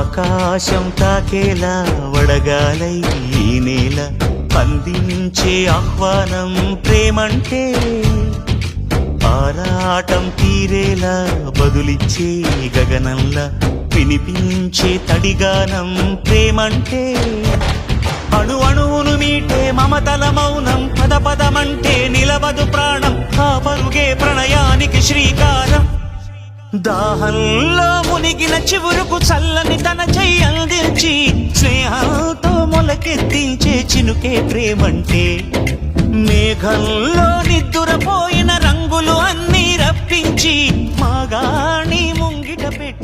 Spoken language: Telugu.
ఆకాశం తాకేలా వడగాలై ఈ నేల అందించే ఆహ్వానం ప్రేమంటే ఆరాటం తీరేలా బదులిచ్చే గగనంలా వినిపించే తడిగానం ప్రేమంటే అణు అణువును మీటే మమతల మౌనం పద పదమంటే నిలవదు ప్రాణం ఆ పరుగే ప్రణయానికి శ్రీకారం దాహంలో మునిగిన చివురుకు చల్లని తన చెయ్యి అందించి స్నేహంతో మొలకెత్తించే చినుకే ప్రేమంటే మేఘంలో నిద్దురపోయిన రంగులు అన్నీ రప్పించి మాగాణి ముంగిట పెట్టి